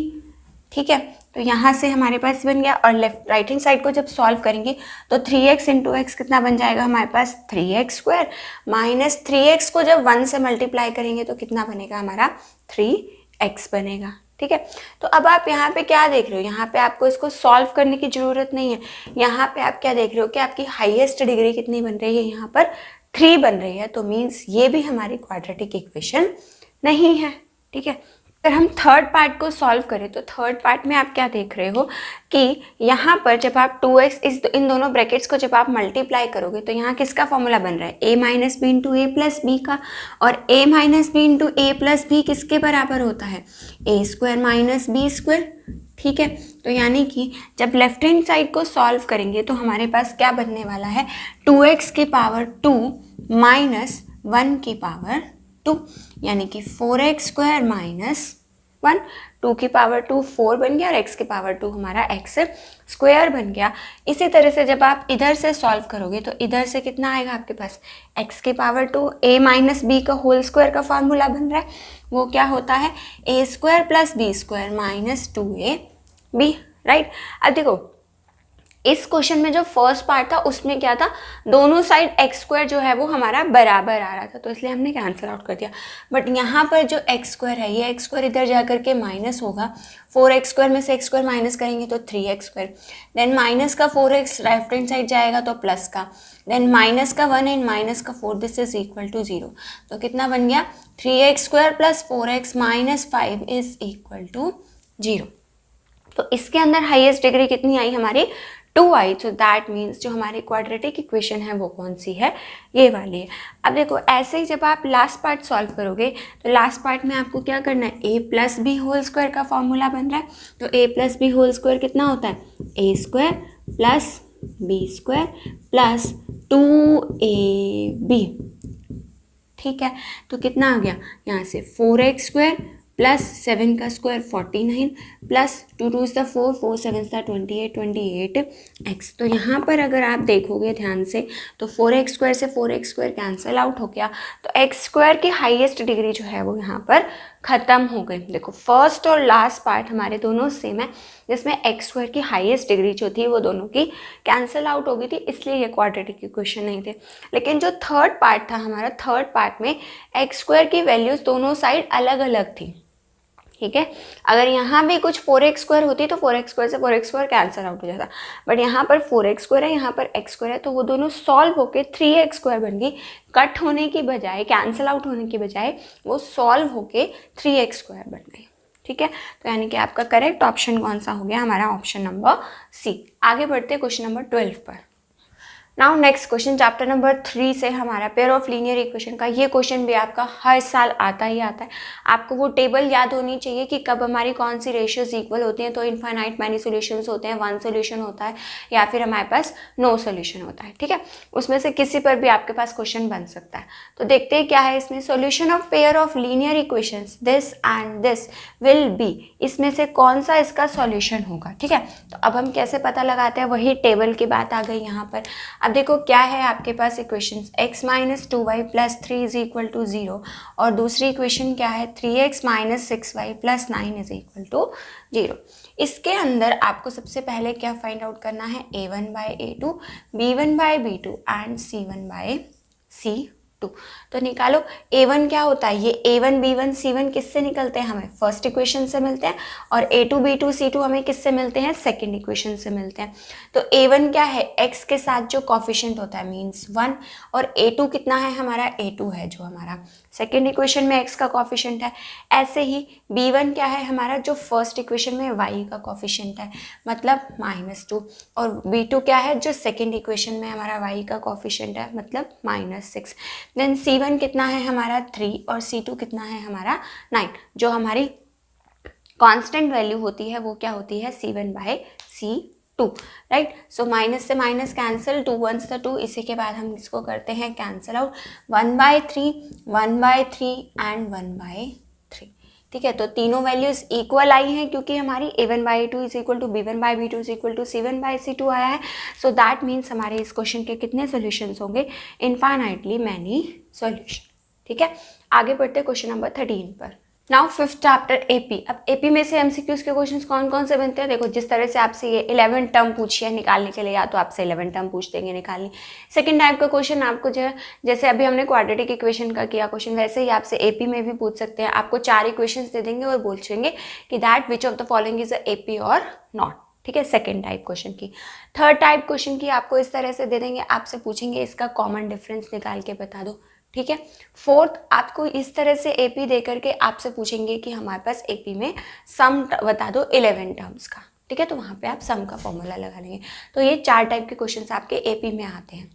ठीक है। तो यहाँ से हमारे पास बन गया, और लेफ्ट राइट हैंड साइड को जब सॉल्व करेंगे तो 3x इंटू एक्स कितना बन जाएगा हमारे पास, 3x स्क्वायर, माइनस 3x को जब 1 से मल्टीप्लाई करेंगे तो कितना बनेगा हमारा, 3x बनेगा, ठीक है। तो अब आप यहाँ पे क्या देख रहे हो, यहाँ पे आपको इसको सॉल्व करने की जरूरत नहीं है। यहाँ पे आप क्या देख रहे हो कि आपकी हाईएस्ट डिग्री कितनी बन रही है, यहाँ पर 3 बन रही है। तो मीन्स ये भी हमारी क्वाड्रेटिक इक्वेशन नहीं है, ठीक है। अगर हम थर्ड पार्ट को सॉल्व करें तो थर्ड पार्ट में आप क्या देख रहे हो कि यहाँ पर जब आप 2x इन दोनों ब्रैकेट्स को जब आप मल्टीप्लाई करोगे तो यहाँ किसका फॉर्मूला बन रहा है, a minus b into a plus b का। और a minus b into a plus b किसके बराबर होता है, a square minus b square, ठीक है। तो यानी कि जब लेफ्ट हैंड साइड को सॉल्व करेंगे तो हमारे पास क्या बनने वाला है, 2x की पावर 2 माइनस 1 की पावर 2, यानी कि 4x स्क्वायर माइनस 1, 2 की पावर 2 4 बन गया और x की पावर 2 हमारा x स्क्वायर बन गया। इसी तरह से जब आप इधर से सॉल्व करोगे तो इधर से कितना आएगा आपके पास, x की पावर 2, a माइनस बी का होल स्क्वायर का फॉर्मूला बन रहा है, वो क्या होता है, a square plus b square minus 2ab, right. अब देखो इस क्वेश्चन में जो फर्स्ट पार्ट था उसमें क्या था, दोनों साइड एक्स स्क्वायर जो है वो हमारा बराबर आ रहा था, तो इसलिए हमने कैंसिल आउट कर दिया। बट यहाँ पर जो एक्स स्क्वायर है, ये एक्स स्क्वायर इधर जा करके माइनस होगा, 4x स्क्वायर में से एक्स स्क्वायर माइनस करेंगे तो 3x स्क्वायर, देन माइनस का 4x लेफ्ट हैंड साइड जाएगा तो प्लस का, देन माइनस का 1 एंड माइनस का 4, दिस इज इक्वल टू 0। तो कितना बन गया, 3x square plus 4x minus 5 is equal to 0। तो इसके अंदर हाईएस्ट डिग्री कितनी आई हमारी, 2 आई। सो दैट मीन्स जो हमारी क्वाड्रेटिक इक्वेशन है वो कौन सी है, ये वाली है। अब देखो ऐसे ही जब आप लास्ट पार्ट सॉल्व करोगे तो लास्ट पार्ट में आपको क्या करना है, a plus b whole square का फॉर्मूला बन रहा है। तो a plus b whole square कितना होता है, a square plus b square plus 2ab, ठीक है। तो कितना आ गया, यहाँ से 4x स्क्वायर प्लस 7 का स्क्वायर 49 प्लस 2 2 सा 4 4 7 सा 28 तो यहाँ पर अगर आप देखोगे ध्यान से तो 4x स्क्वायर से 4x स्क्वायर कैंसिल आउट हो गया, तो x स्क्वायर की हाईएस्ट डिग्री जो है वो यहाँ पर ख़त्म हो गई। देखो फर्स्ट और लास्ट पार्ट हमारे दोनों सेम है, जिसमें x स्क्वायर की हाईएस्ट डिग्री जो थी वो दोनों की कैंसिल आउट हो गई थी, इसलिए ये क्वाड्रेटिक इक्वेशन नहीं थे। लेकिन जो थर्ड पार्ट था हमारा, थर्ड पार्ट में x स्क्वायर की वैल्यूज़ दोनों साइड अलग अलग थी, ठीक है। अगर यहाँ भी कुछ 4x स्क्वायर होती तो 4x स्क्वायर से 4x स्क्वायर कैंसिल आउट हो जाता, बट यहाँ पर 4x स्क्वायर है, यहाँ पर x स्क्वायर है, तो वो दोनों सॉल्व होके 3x स्क्वायर बन गई। कट होने की बजाय, कैंसिल आउट होने की बजाय वो सॉल्व होके 3x स्क्वायर बन गई, ठीक है। तो यानी कि आपका करेक्ट ऑप्शन कौन सा हो गया, हमारा ऑप्शन नंबर सी। आगे बढ़ते हैं क्वेश्चन नंबर 12 पर। Now next question chapter number 3 से हमारा पेयर ऑफ लीनियर इक्वेशन का। ये क्वेश्चन भी आपका हर साल आता ही आता है। आपको वो टेबल याद होनी चाहिए कि कब हमारी कौन सी रेशियोज इक्वल होती हैं। तो इनफाइनाइट मैनी सॉल्यूशंस होते हैं, वन सॉल्यूशन होता है या फिर हमारे पास नो सॉल्यूशन होता है, ठीक है। उसमें से किसी पर भी आपके पास क्वेश्चन बन सकता है। तो देखते हैं क्या है इसमें। Solution of pair of linear equations this and this will be, इसमें से कौन सा इसका सॉल्यूशन होगा, ठीक है। तो अब हम कैसे पता लगाते हैं, वही टेबल की बात आ गई यहाँ पर। अब देखो क्या है आपके पास equations, x minus 2y plus 3 is equal to 0 और दूसरी इक्वेशन क्या है 3x minus 6y plus 9 is equal to 0। इसके अंदर आपको सबसे पहले क्या फाइंड आउट करना है, a1 bye a2, b1 bye b2 and c1 by c2। तो निकालो a1 क्या होता है, ये a1 b1 c1 किससे निकलते हैं, हमें फर्स्ट इक्वेशन से मिलते हैं, और a2 b2 c2 हमें किससे मिलते हैं, सेकंड इक्वेशन से मिलते हैं। तो a1 क्या है, x के साथ जो कॉफिशिएंट होता है मींस 1, और a2 कितना है हमारा, a2 है जो हमारा सेकेंड इक्वेशन में x का कॉफिशिएंट है। ऐसे ही b1 क्या है हमारा, जो फर्स्ट इक्वेशन में y का कॉफिशिएंट है, मतलब -2, और b2 क्या है, जो सेकेंड इक्वेशन में हमारा y का कॉफिशिएंट है, मतलब -6। देन c1 कितना है हमारा 3 और c2 कितना है हमारा 9। जो हमारी कांस्टेंट वैल्यू होती है वो क्या होती है, c1 by c2, right. So minus से माइनस कैंसिल, 2 1s 2, इसी के बाद हम इसको करते हैं कैंसिल आउट, 1/3 1/3 एंड 1/3, ठीक है। तो तीनों वैल्यूज इक्वल आई हैं क्योंकि हमारी a1 by a2 is equal to b1 by b2 is equal to c1 by c2 आया है। सो दैट मीन्स हमारे इस क्वेश्चन के कितने सॉल्यूशंस होंगे, इनफाइनाइटली मैनी सॉल्यूशन, ठीक है। आगे बढ़ते क्वेश्चन नंबर 13 पर। Now fifth chapter AP. अब एपी में से एमसीक्यूज के क्वेश्चंस कौन कौन से बनते हैं, देखो जिस तरह से आपसे ये 11 टर्म पूछी है निकालने के लिए, या तो आपसे 11 टर्म पूछ देंगे निकालनी। सेकंड टाइप का क्वेश्चन आपको जो है, जैसे अभी हमने क्वाड्रेटिक इक्वेशन का किया क्वेश्चन, वैसे ही आपसे एपी में भी पूछ सकते हैं। आपको 4 इक्वेशंस दे देंगे और पूछेंगे कि that which of the following is a AP और नॉट, ठीक है, सेकेंड टाइप क्वेश्चन की। थर्ड टाइप क्वेश्चन की आपको इस तरह से दे देंगे, आपसे पूछेंगे इसका कॉमन डिफरेंस निकाल के बता दो, ठीक है। फोर्थ आपको इस तरह से एपी दे करके आपसे पूछेंगे कि हमारे पास एपी में सम बता दो 11 टर्म्स का, ठीक है। तो वहाँ पे आप सम का फॉर्मूला लगा लेंगे। तो ये 4 टाइप के क्वेश्चंस आपके एपी में आते हैं,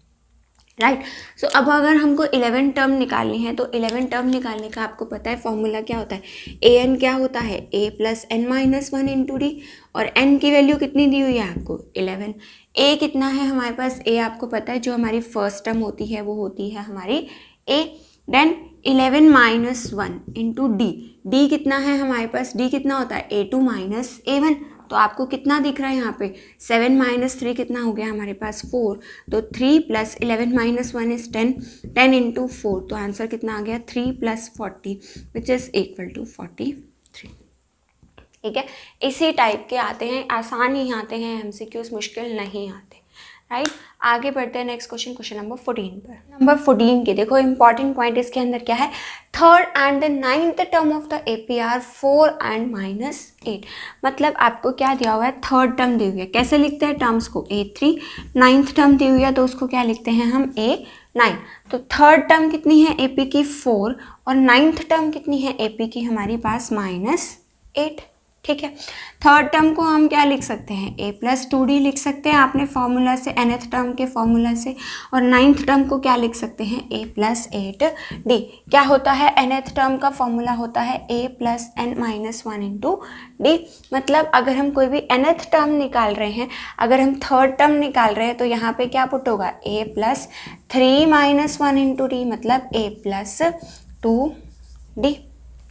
राइट। सो अब अगर हमको 11 टर्म निकालनी है तो 11 टर्म निकालने का आपको पता है फॉर्मूला क्या होता है, ए एन क्या होता है, a plus n minus 1 into D, और n की वैल्यू कितनी दी हुई है आपको 11। a कितना है हमारे पास, a आपको पता है जो हमारी फर्स्ट टर्म होती है वो होती है हमारी a। Then 11 minus 1 into d, d कितना है हमारे पास, डी कितना होता है a2 माइनस a1। तो आपको कितना दिख रहा है यहाँ पे, 7 माइनस 3 कितना हो गया हमारे पास 4। तो 3 प्लस 11 माइनस 1 इज 10, 10 इंटू 4, तो आंसर कितना आ गया 3 plus 40 which is equal to 43, ठीक है। इसी टाइप के आते हैं, आसान ही आते हैं एमसीक्यूज, मुश्किल नहीं आते, राइट। आगे बढ़ते हैं नेक्स्ट क्वेश्चन, क्वेश्चन नंबर 14 पर। नंबर 14 के देखो इंपॉर्टेंट पॉइंट इसके अंदर क्या है, third and the ninth term of the AP are 4 and -8। मतलब आपको क्या दिया हुआ है, थर्ड टर्म दी हुई है, कैसे लिखते हैं टर्म्स को, a3, नाइन्थ टर्म दी हुई है तो उसको क्या लिखते हैं हम a9। तो थर्ड टर्म कितनी है एपी की 4, और नाइन्थ टर्म कितनी है एपी की हमारी पास -8, ठीक है। थर्ड टर्म को हम क्या लिख सकते हैं, a प्लस 2d लिख सकते हैं आपने फॉर्मूला से, nth टर्म के फॉर्मूला से, और नाइन्थ टर्म को क्या लिख सकते हैं, a प्लस 8d। क्या होता है, nth टर्म का फॉर्मूला होता है a plus n minus 1 into D. मतलब अगर हम कोई भी nth टर्म निकाल रहे हैं, अगर हम थर्ड टर्म निकाल रहे हैं तो यहाँ पे क्या पुट होगा, a plus 3 minus 1 into D, मतलब a प्लस 2d,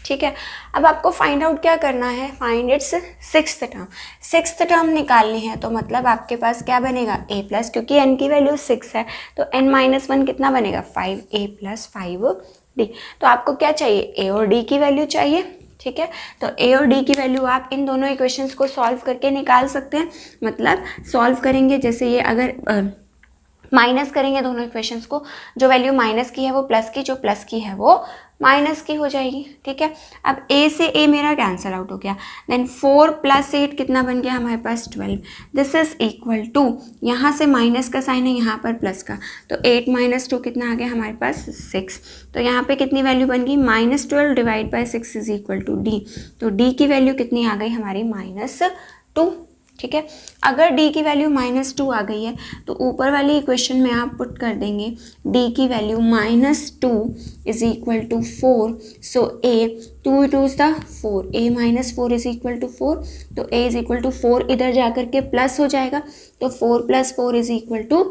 ठीक है। अब आपको फाइंड आउट क्या करना है, find its sixth term. Sixth term निकालनी है तो मतलब आपके पास क्या बनेगा, a प्लस, क्योंकि n की वैल्यू 6 है तो n माइनस 1 कितना बनेगा 5, a प्लस 5d। तो आपको क्या चाहिए, a और d की वैल्यू चाहिए, ठीक है। तो a और d की वैल्यू आप इन दोनों इक्वेशंस को सॉल्व करके निकाल सकते हैं। मतलब सॉल्व करेंगे, जैसे ये अगर माइनस करेंगे दोनों इक्वेशंस को, जो वैल्यू माइनस की है वो प्लस की, जो प्लस की है वो माइनस की हो जाएगी, ठीक है। अब a से a मेरा कैंसिल आउट हो गया, देन 4 प्लस 8 कितना बन गया हमारे पास 12, दिस इज इक्वल टू, यहाँ से माइनस का साइन है यहाँ पर प्लस का, तो 8 माइनस 2 कितना आ गया हमारे पास 6। तो यहाँ पे कितनी वैल्यू बन गई, -12 divide by 6 is equal to d। तो d की वैल्यू कितनी आ गई हमारी -2, ठीक है। अगर d की वैल्यू -2 आ गई है तो ऊपर वाली इक्वेशन में आप पुट कर देंगे d की value -2 is equal to 4, so a 2 2 the 4, a -4 is equal to 4, तो a इज इक्वल टू 4 इधर जा कर के प्लस हो जाएगा, तो 4 + 4 इज इक्वल टू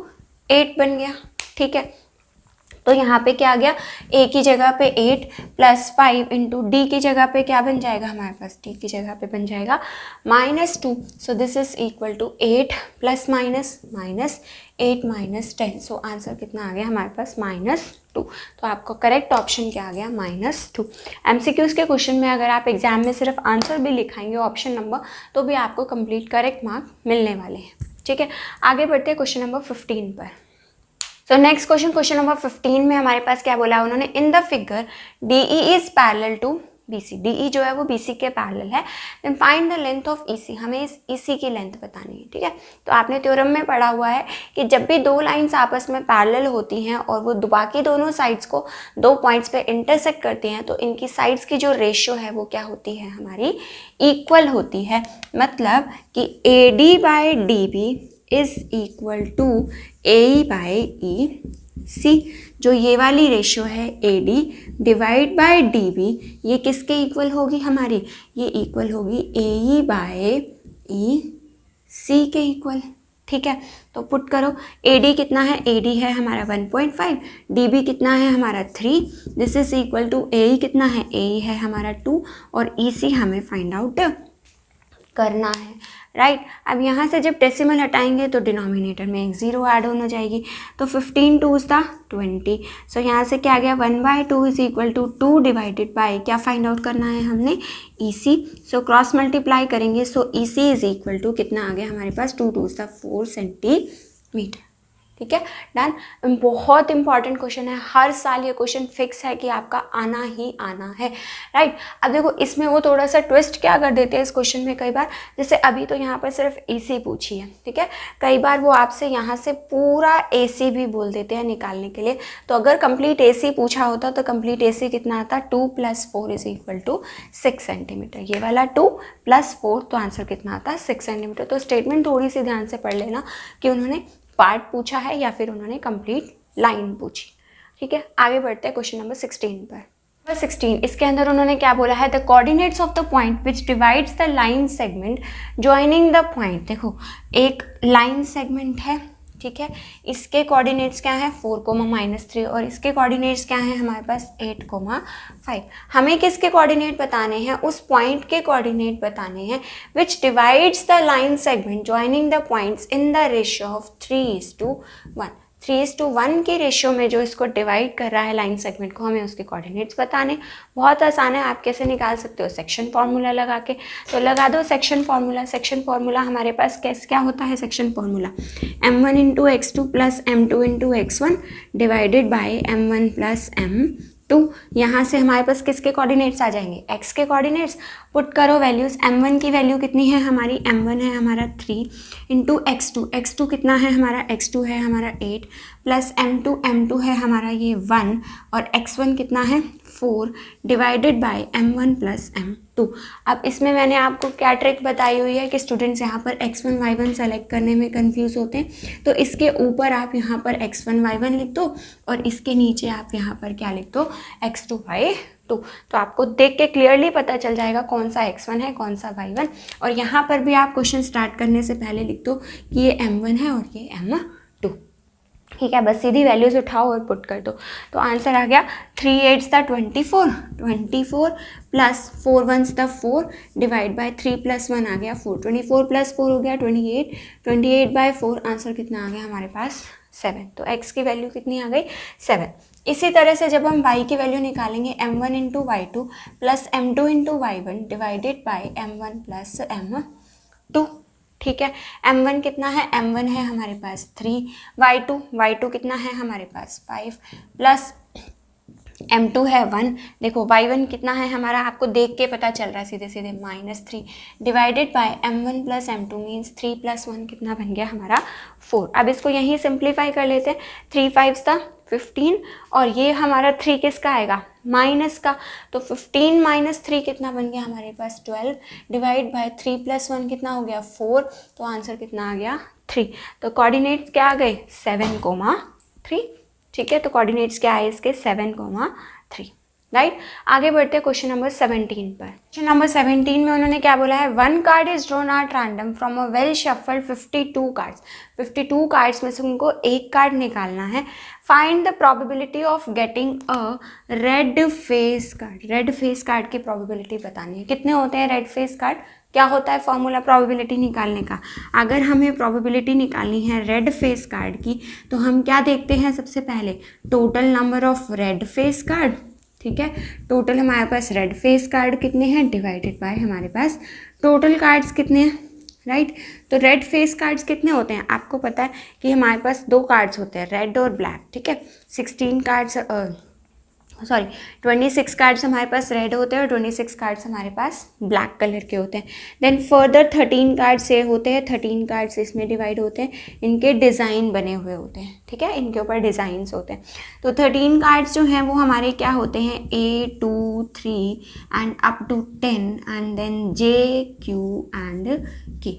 8 बन गया। ठीक है, तो यहाँ पे क्या आ गया, a की जगह पे 8 + 5 इंटू डी की जगह पे क्या बन जाएगा हमारे पास, d की जगह पे बन जाएगा -2, so this is equal to 8 + -8 -10, so answer कितना आ गया हमारे पास -2। तो आपको करेक्ट ऑप्शन क्या आ गया, -2। MCQs के क्वेश्चन में अगर आप एग्जाम में सिर्फ आंसर भी लिखाएंगे ऑप्शन नंबर, तो भी आपको कंप्लीट करेक्ट मार्क मिलने वाले हैं। ठीक है, आगे बढ़ते हैं क्वेश्चन नंबर 15 पर। तो नेक्स्ट क्वेश्चन नंबर 15 में हमारे पास क्या बोला उन्होंने, in the figure DE is parallel to BC, DE जो है वो BC के पैरेलल है, then find the length of EC, हमें इस EC की लेंथ बतानी है। ठीक है, तो आपने थ्योरम में पढ़ा हुआ है कि जब भी दो लाइंस आपस में पैरेलल होती हैं और वो बाकी दोनों साइड्स को दो पॉइंट्स पे इंटरसेक्ट करती हैं, तो इनकी साइड्स की जो रेशियो है वो क्या होती है, हमारी इक्वल होती है। मतलब कि AD/DB is equal to AE/EC, जो ये वाली रेशियो है AD डिवाइड बाय DB, ये किसके इक्वल होगी हमारी, ये इक्वल होगी AE/EC के इक्वल। ठीक है, तो पुट करो, AD कितना है, AD है हमारा 1.5, DB कितना है हमारा 3, this is equal to AE कितना है, AE है हमारा 2 और EC हमें फाइंड आउट करना है। राइट, अब यहाँ से जब डेसिमल हटाएंगे तो डिनोमिनेटर में एक 0 ऐड होना जाएगी, तो 15 2s द 20, सो यहाँ से क्या आ गया, 1/2 is equal to 2 divided by क्या फाइंड आउट करना है हमने, EC, सो क्रॉस मल्टीप्लाई करेंगे, so EC is equal to कितना आ गया हमारे पास, 2 2s द 4 सेंटीमीटर। ठीक है, डन। बहुत इंपॉर्टेंट क्वेश्चन है, हर साल ये क्वेश्चन फिक्स है कि आपका आना ही आना है। राइट, अब देखो इसमें वो थोड़ा सा ट्विस्ट क्या कर देते हैं इस क्वेश्चन में कई बार, जैसे अभी तो यहाँ पर सिर्फ EC पूछी है। ठीक है, कई बार वो आपसे यहाँ से पूरा AC भी बोल देते हैं निकालने के लिए, तो अगर कंप्लीट AC पूछा होता तो कंप्लीट AC कितना आता, 2 + 4 इज इक्वल टू 6 सेंटीमीटर, ये वाला 2 + 4, तो आंसर कितना आता है 6 सेंटीमीटर। तो स्टेटमेंट थोड़ी सी ध्यान से पढ़ लेना कि उन्होंने पार्ट पूछा है या फिर उन्होंने कंप्लीट लाइन पूछी। ठीक है, आगे बढ़ते हैं क्वेश्चन नंबर 16 पर। 16 इसके अंदर उन्होंने क्या बोला है, the coordinates of the point which divides the line segment joining the point. देखो एक लाइन सेगमेंट है, ठीक है, इसके कोऑर्डिनेट्स क्या है 4, -3 और इसके कोऑर्डिनेट्स क्या हैं हमारे पास 8, 5। हमें किसके कोऑर्डिनेट बताने हैं, उस पॉइंट के कोऑर्डिनेट बताने हैं विच divides the line segment joining the points in the ratio of 3:1। 3:1 की रेशियो में जो इसको डिवाइड कर रहा है लाइन सेगमेंट को, हमें उसके कोऑर्डिनेट्स बताने। बहुत आसान है, आप कैसे निकाल सकते हो, सेक्शन फार्मूला लगा के। तो लगा दो सेक्शन फार्मूला। सेक्शन फार्मूला हमारे पास कैसे क्या होता है, section formula m1 × x2 + m2 × x1 divided by m1 + m2। यहाँ से हमारे पास किसके कोऑर्डिनेट्स आ जाएंगे, x के कोऑर्डिनेट्स। पुट करो वैल्यूज़, m1 की वैल्यू कितनी है हमारी, m1 है हमारा 3 इंटू x2 कितना है हमारा, x2 है हमारा 8 प्लस m2 है हमारा ये 1 और x1 कितना है 4 डिवाइडेड बाय m1 + m2। अब इसमें मैंने आपको क्या ट्रिक बताई हुई है कि स्टूडेंट्स यहाँ पर x1 y1 सेलेक्ट करने में कंफ्यूज होते हैं, तो इसके ऊपर आप यहाँ पर x1 y1 लिख दो और इसके नीचे आप यहाँ पर क्या लिख दो, x2 y2। तो आपको देख के क्लियरली पता चल जाएगा कौन सा x1 है कौन सा y1। और यहाँ पर भी आप क्वेश्चन स्टार्ट करने से पहले लिख दो कि ये m1 है और ये m2। ठीक है, बस सीधी वैल्यूज उठाओ और पुट कर दो। तो आंसर आ गया 3 8 the 24 plus 4 1 the 4 divide by 3 + 1 आ गया 4, 24 + 4 हो गया 28, 28/4 आंसर कितना आ गया हमारे पास 7। तो x की वैल्यू कितनी आ गई 7। इसी तरह से जब हम y की वैल्यू निकालेंगे m1 × y2 plus m2 × y1 divided by m1 + m2। ठीक है, m1 कितना है, m1 है हमारे पास 3, y2 कितना है हमारे पास 5 प्लस m2 है 1। देखो y1 कितना है हमारा, आपको देख के पता चल रहा है सीधे सीधे -3 divided by m1 + m2 means 3 + 1 कितना बन गया हमारा 4। अब इसको यहीं सिंप्लीफाई कर लेते हैं, 3 5 द 15 और ये हमारा 3 किसका आएगा, माइनस का। तो 15 माइनस 3 कितना बन गया हमारे पास 12, डिवाइड बाय 3 + 1 कितना हो गया 4, तो आंसर कितना आ गया 3। तो कोऑर्डिनेट्स क्या आ गए 7,3। ठीक है, तो कोऑर्डिनेट्स क्या है इसके 7,3। राइट, आगे बढ़ते हैं क्वेश्चन नंबर 17 पर। क्वेश्चन नंबर 17 में उन्होंने क्या बोला है, 1 card is drawn at random from a well shuffled 52 cards. 52 cards में से उनको एक कार्ड निकालना है। Find the probability of getting a red face card. Red face card की प्रोबेबिलिटी बतानी है। कितने होते हैं रेड फेस कार्ड, क्या होता है फॉर्मूला प्रोबेबिलिटी निकालने का। अगर हमें प्रोबेबिलिटी निकालनी है रेड फेस कार्ड की, तो हम क्या देखते हैं, सबसे पहले total number of red face card. ठीक है, टोटल हमारे पास रेड फेस कार्ड कितने हैं, डिवाइडेड बाय हमारे पास टोटल कार्ड्स कितने हैं। राइट, तो रेड फेस कार्ड्स कितने होते हैं, आपको पता है कि हमारे पास 2 कार्ड्स होते हैं, रेड और ब्लैक। ठीक है, 26 कार्ड्स हमारे पास रेड होते हैं और 26 कार्ड्स हमारे पास ब्लैक कलर के होते हैं। देन फर्दर 13 कार्ड्स ये होते हैं, 13 कार्ड्स इसमें डिवाइड होते हैं, इनके डिज़ाइन बने हुए होते हैं। ठीक है, इनके ऊपर डिज़ाइंस होते हैं। तो 13 कार्ड्स जो हैं वो हमारे क्या होते हैं, A, 2, 3 and up to 10 and then J, Q and K।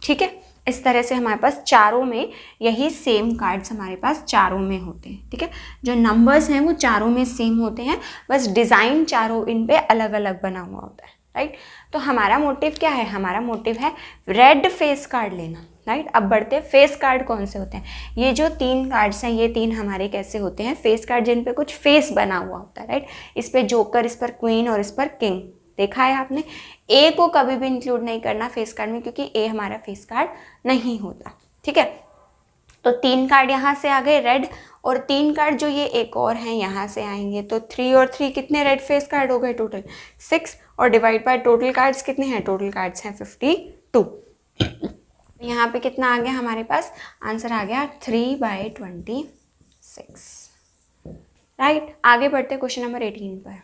ठीक है, इस तरह से हमारे पास चारों में यही सेम कार्ड्स हमारे पास चारों में होते हैं। ठीक है, जो नंबर्स हैं वो चारों में सेम होते हैं, बस डिज़ाइन चारों इन पे अलग अलग बना हुआ होता है। राइट, तो हमारा मोटिव क्या है, हमारा मोटिव है रेड फेस कार्ड लेना। राइट, अब बढ़ते हैं फेस कार्ड कौन से होते हैं। ये जो 3 कार्ड्स हैं, ये 3 हमारे कैसे होते हैं, फेस कार्ड जिन पे कुछ फेस बना हुआ होता है। राइट, इस पर जोकर, इस पर क्वीन और इस पर किंग। देखा है आपने, ए को कभी भी इंक्लूड नहीं करना फेस कार्ड में, क्योंकि ए हमारा फेस कार्ड नहीं होता। ठीक है, तो 3 कार्ड यहाँ से आ गए रेड, और 3 कार्ड जो ये एक और हैं यहाँ से आएंगे। तो 3 और 3 कितने रेड फेस कार्ड हो गए, टोटल 6, और डिवाइड बाय टोटल कार्ड्स कितने हैं, टोटल कार्ड्स हैं 52। यहाँ पे कितना आ गया हमारे पास, आंसर आ गया 3/26। राइट, आगे बढ़ते क्वेश्चन नंबर 18 पर।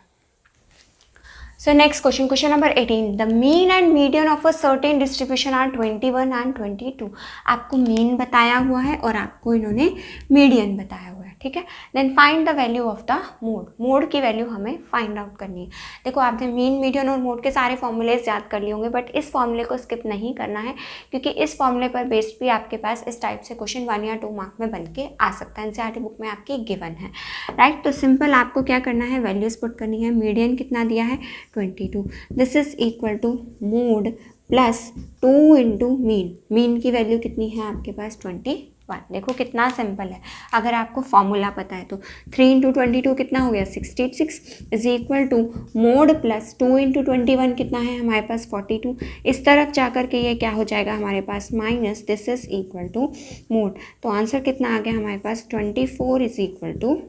So next question, question number 18. The mean and median of a certain distribution are 21 and 22. आपको mean बताया हुआ है और आपको इन्होंने median बताया हुआ है। ठीक है, then find the value of the mode. Mode की वैल्यू हमें फाइंड आउट करनी है। देखो, आपने मीन, मीडियन और मोड के सारे फॉर्मूलेज याद कर लिए होंगे, बट इस फॉर्मूले को स्किप नहीं करना है, क्योंकि इस फॉर्मूले पर बेस्ड भी आपके पास इस टाइप से क्वेश्चन 1 या 2 मार्क में बन के आ सकता है। एनसीईआरटी बुक में आपकी गिवन है। राइट, तो सिंपल आपको क्या करना है, वैल्यूज पुट करनी है। मीडियन कितना दिया है 22, this is equal to mode plus 2 into mean. Mean की वैल्यू कितनी है आपके पास 21। देखो कितना सिंपल है, अगर आपको फॉर्मूला पता है तो 3 इंटू 22 कितना हो गया 66 is equal to mode plus 2 into 21 कितना है हमारे पास 42। इस तरफ जाकर के ये क्या हो जाएगा हमारे पास minus, this is equal to mod. तो आंसर कितना आ गया हमारे पास 24 इज इक्वल टू।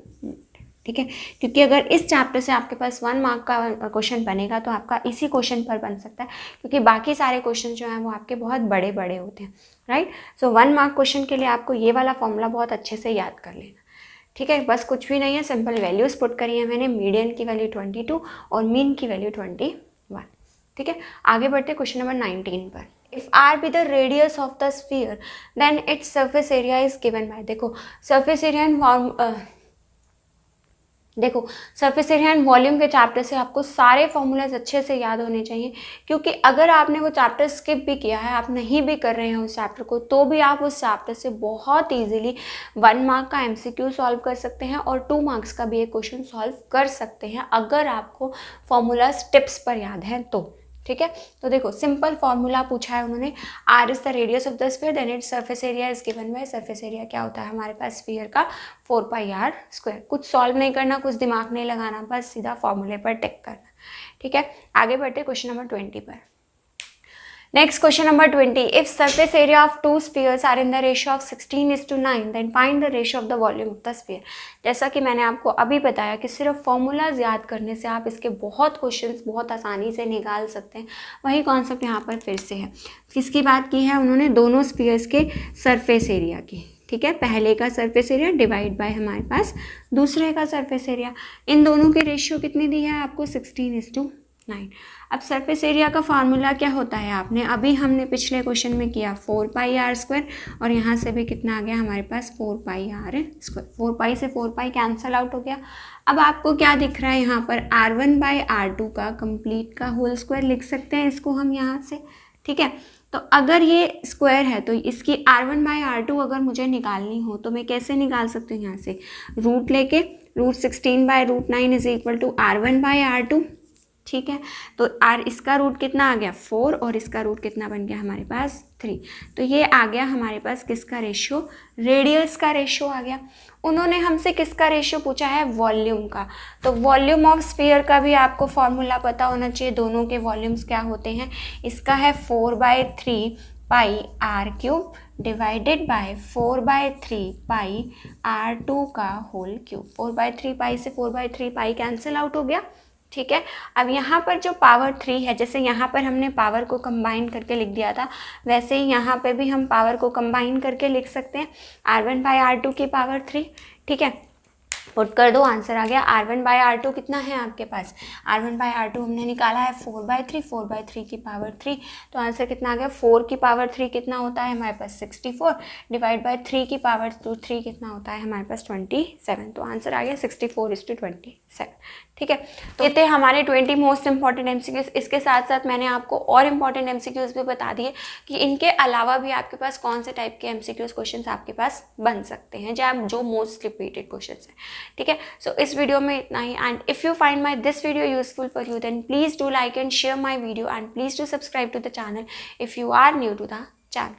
ठीक है, क्योंकि अगर इस चैप्टर से आपके पास 1 मार्क का क्वेश्चन बनेगा तो आपका इसी क्वेश्चन पर बन सकता है, क्योंकि बाकी सारे क्वेश्चन जो हैं वो आपके बहुत बड़े बड़े होते हैं। राइट, सो 1 मार्क क्वेश्चन के लिए आपको ये वाला फॉर्मूला बहुत अच्छे से याद कर लेना। ठीक है, बस कुछ भी नहीं है, सिंपल वैल्यूज पुट करी है मैंने। मीडियन की वैल्यू 22 और मीन की वैल्यू 21। ठीक है, आगे बढ़ते क्वेश्चन नंबर 19 पर। If R be the radius of the sphere, then its surface area is given by। देखो सरफेस एरिया एंड वॉल्यूम के चैप्टर से आपको सारे फॉर्मूलाज अच्छे से याद होने चाहिए, क्योंकि अगर आपने वो चैप्टर स्किप भी किया है, आप नहीं भी कर रहे हैं उस चैप्टर को, तो भी आप उस चैप्टर से बहुत इजीली 1 मार्क का MCQ सॉल्व कर सकते हैं और 2 मार्क्स का भी एक क्वेश्चन सॉल्व कर सकते हैं, अगर आपको फॉर्मूलाज टिप्स पर याद है तो। ठीक है, तो देखो सिंपल फॉर्मूला पूछा है उन्होंने, R is the radius of the sphere, then its surface area is given by. Surface area क्या होता है हमारे पास स्फीयर का 4πr²। कुछ सॉल्व नहीं करना, कुछ दिमाग नहीं लगाना, बस सीधा फॉर्मूले पर टिक करना। ठीक है, आगे बढ़ते क्वेश्चन नंबर 20 पर। Next question number 20, if surface area of 2 spheres are in the ratio of 16:9, then find the ratio of the volume of the sphere. जैसा कि मैंने आपको अभी बताया कि सिर्फ फॉर्मूलाज याद करने से आप इसके बहुत क्वेश्चंस बहुत आसानी से निकाल सकते हैं। वही कॉन्सेप्ट यहाँ पर फिर से है। किसकी बात की है उन्होंने, दोनों स्फीयर्स के सरफेस एरिया की। ठीक है, पहले का सरफेस एरिया डिवाइड बाय हमारे पास दूसरे का सरफेस एरिया। इन दोनों के रेशियो कितनी दी है आपको 16:9। 9। अब सरफेस एरिया का फार्मूला क्या होता है, आपने अभी हमने पिछले क्वेश्चन में किया 4πr² और यहाँ से भी कितना आ गया हमारे पास 4πr²। 4π से 4π कैंसल आउट हो गया। अब आपको क्या दिख रहा है यहाँ पर, r1/r2 का कंप्लीट का होल स्क्वायर लिख सकते हैं इसको हम यहाँ से, ठीक है। तो अगर ये स्क्वायर है तो इसकी r1/r2 अगर मुझे निकालनी हो तो मैं कैसे निकाल सकती हूँ, यहाँ से रूट लेके √16/√9 इज इक्वल टू r1/r2, ठीक है। तो r इसका रूट कितना आ गया 4 और इसका रूट कितना बन गया हमारे पास 3। तो ये आ गया हमारे पास किसका रेशियो, रेडियस का रेशियो आ गया। उन्होंने हमसे किसका रेशियो पूछा है, वॉल्यूम का। तो वॉल्यूम ऑफ स्फीयर का भी आपको फॉर्मूला पता होना चाहिए, दोनों के वॉल्यूम्स क्या होते हैं। इसका है 4/3πr³ डिवाइडेड बाय 4/3πr2 का होल क्यूब। 4/3π से 4/3π कैंसिल आउट हो गया, ठीक है। अब यहाँ पर जो पावर 3 है, जैसे यहाँ पर हमने पावर को कंबाइन करके लिख दिया था, वैसे ही यहाँ पे भी हम पावर को कंबाइन करके लिख सकते हैं r1/r2 की पावर 3, ठीक है। पुट कर दो, आंसर आ गया। r1/r2 कितना है आपके पास, r1/r2 हमने निकाला है 4/3, 4/3 की पावर 3, तो आंसर कितना आ गया 4 की पावर 3 कितना होता है हमारे पास 64, डिवाइड बाय 3 की पावर 3 कितना होता है हमारे पास 27। तो आंसर आ गया 64:27, ठीक है। तो ये थे हमारे 20 मोस्ट इंपॉर्टेंट एमसीक्यूज। इसके साथ साथ मैंने आपको और इम्पॉर्टेंट एमसीक्यूज भी बता दिए कि इनके अलावा भी आपके पास कौन से टाइप के एमसीक्यूज क्वेश्चंस आपके पास बन सकते हैं, जो मोस्ट रिपीटेड क्वेश्चंस हैं, ठीक है। सो इस वीडियो में इतना ही, and if you find my this video useful for you then please do like and share my video and please do subscribe to the channel if you are new to the channel.